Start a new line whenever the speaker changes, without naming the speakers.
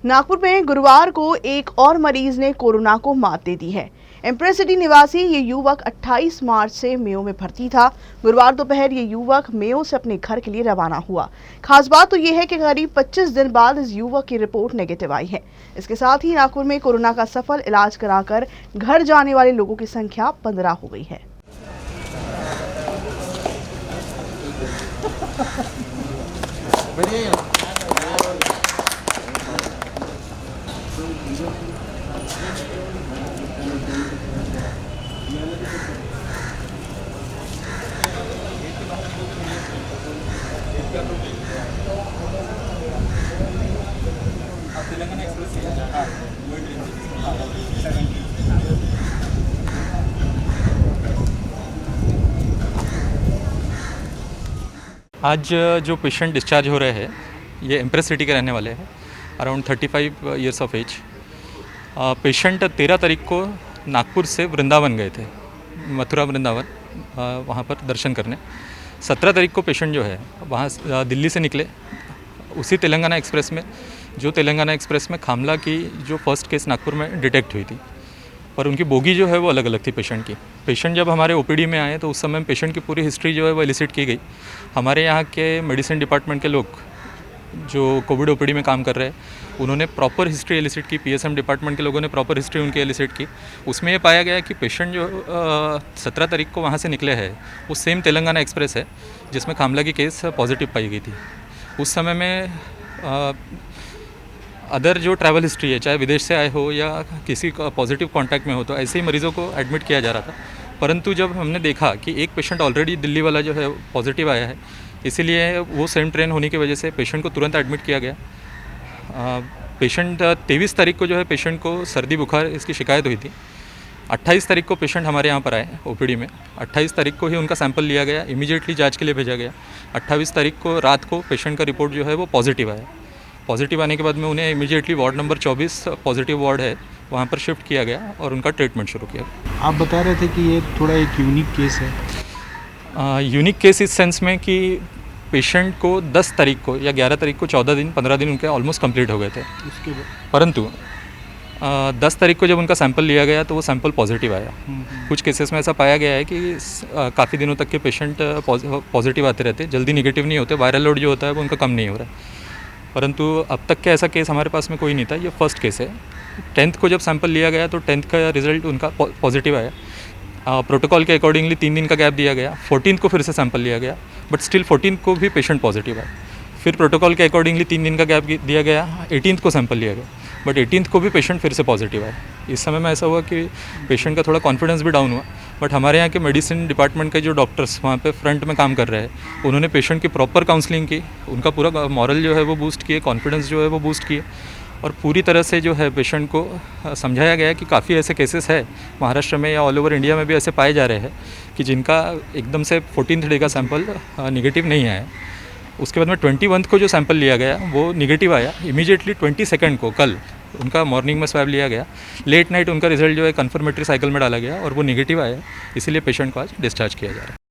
नागपुर में गुरुवार को एक और मरीज ने कोरोना को मात दे दी है। इम्प्रेस सिटी निवासी ये युवक 28 मार्च से मेयो में भर्ती था। गुरुवार दोपहर ये युवक मेयो से अपने घर के लिए रवाना हुआ। खास बात तो ये है कि करीब 25 दिन बाद इस युवक की रिपोर्ट नेगेटिव आई है। इसके साथ ही नागपुर में कोरोना का सफल इलाज कराकर घर जाने वाले लोगों की संख्या 15 हो गई है।
आज जो पेशेंट डिस्चार्ज हो रहे हैं ये इम्प्रेस सिटी के रहने वाले हैं, around 35 years of age. Patient 13 तारीख को नागपुर से वृंदावन गए थे, मथुरा वृंदावन, वहाँ पर दर्शन करने। 17 तारीख को पेशेंट जो है वहाँ दिल्ली से निकले उसी तेलंगाना एक्सप्रेस में खामला की जो फर्स्ट केस नागपुर में डिटेक्ट हुई थी, पर उनकी बोगी जो है वो अलग अलग थी पेशेंट की। पेशेंट जब हमारे ओपीडी में आए तो उस समय पेशेंट की पूरी हिस्ट्री जो है वो एलिसिट की गई। हमारे यहाँ के मेडिसिन डिपार्टमेंट के लोग जो कोविड ओपीडी में काम कर रहे हैं उन्होंने प्रॉपर हिस्ट्री एलिसिट की, पीएसएम डिपार्टमेंट के लोगों ने प्रॉपर हिस्ट्री उनकी एलिसिट की। उसमें ये पाया गया कि पेशेंट जो 17 तारीख को वहाँ से निकले हैं वो सेम तेलंगाना एक्सप्रेस है जिसमें खामला की केस पॉजिटिव पाई गई थी। उस समय में अदर जो ट्रैवल हिस्ट्री है, चाहे विदेश से आए हो या किसी का पॉजिटिव कांटेक्ट में हो, तो ऐसे ही मरीज़ों को एडमिट किया जा रहा था। परंतु जब हमने देखा कि एक पेशेंट ऑलरेडी दिल्ली वाला जो है पॉजिटिव आया है, इसीलिए वो सेम ट्रेन होने की वजह से पेशेंट को तुरंत एडमिट किया गया। पेशेंट 23 तारीख को जो है पेशेंट को सर्दी बुखार इसकी शिकायत हुई थी। 28 तारीख को पेशेंट हमारे यहाँ पर आए ओपीडी में। 28 तारीख को ही उनका सैंपल लिया गया, इमीडिएटली जांच के लिए भेजा गया। 28 तारीख को रात को पेशेंट का रिपोर्ट जो है वो पॉजिटिव आया। पॉजिटिव आने के बाद में उन्हें immediately ward number 24 positive ward है वहाँ पर शिफ्ट किया गया और उनका ट्रीटमेंट शुरू किया गया।
आप बता रहे थे कि ये थोड़ा एक यूनिक केस है।
यूनिक केस इस सेंस में कि पेशेंट को 10 तारीख को या 11 तारीख को 14 दिन 15 दिन उनके ऑलमोस्ट कंप्लीट हो गए थे। परंतु 10 तारीख को जब उनका सैंपल लिया गया तो वो सैंपल पॉजिटिव आया। कुछ केसेस में ऐसा पाया गया है कि काफ़ी दिनों तक के पेशेंट पॉजिटिव आते रहते, जल्दी निगेटिव नहीं होते, वायरल लोड जो होता है वो उनका कम नहीं हो रहा है। परंतु अब तक के ऐसा केस हमारे पास में कोई नहीं था, ये फर्स्ट केस है। 10th को जब सैंपल लिया गया तो 10th का रिजल्ट उनका पॉजिटिव आया। प्रोटोकॉल के अकॉर्डिंगली 3 दिन का गैप दिया गया। 14th को फिर से सैंपल लिया गया, बट स्टिल 14th को भी पेशेंट पॉजिटिव आया। फिर प्रोटोकॉल के अकॉर्डिंगली 3 दिन का गैप दिया गया, 18th को सैंपल लिया गया, बट 18th को भी पेशेंट फिर से पॉजिटिव आया। इस समय में ऐसा हुआ कि पेशेंट का थोड़ा कॉन्फिडेंस भी डाउन हुआ, बट हमारे यहाँ के मेडिसिन डिपार्टमेंट के जो डॉक्टर्स वहाँ पे फ्रंट में काम कर रहे हैं उन्होंने पेशेंट की प्रॉपर काउंसलिंग की, उनका पूरा मॉरल जो है वो बूस्ट किए, कॉन्फिडेंस जो है वो बूस्ट किए, और पूरी तरह से जो है पेशेंट को समझाया गया कि काफ़ी ऐसे केसेस है महाराष्ट्र में या ऑल ओवर इंडिया में भी ऐसे पाए जा रहे हैं कि जिनका एकदम से 14th डे का सैंपल निगेटिव नहीं आया। उसके बाद में 21st को जो सैंपल लिया गया वो निगेटिव आया। इमीडिएटली 22nd को कल उनका मॉर्निंग में स्वैब लिया गया, लेट नाइट उनका रिजल्ट जो है कन्फर्मेटरी साइकिल में डाला गया और वो निगेटिव आया। इसीलिए पेशेंट को आज डिस्चार्ज किया जा रहा है।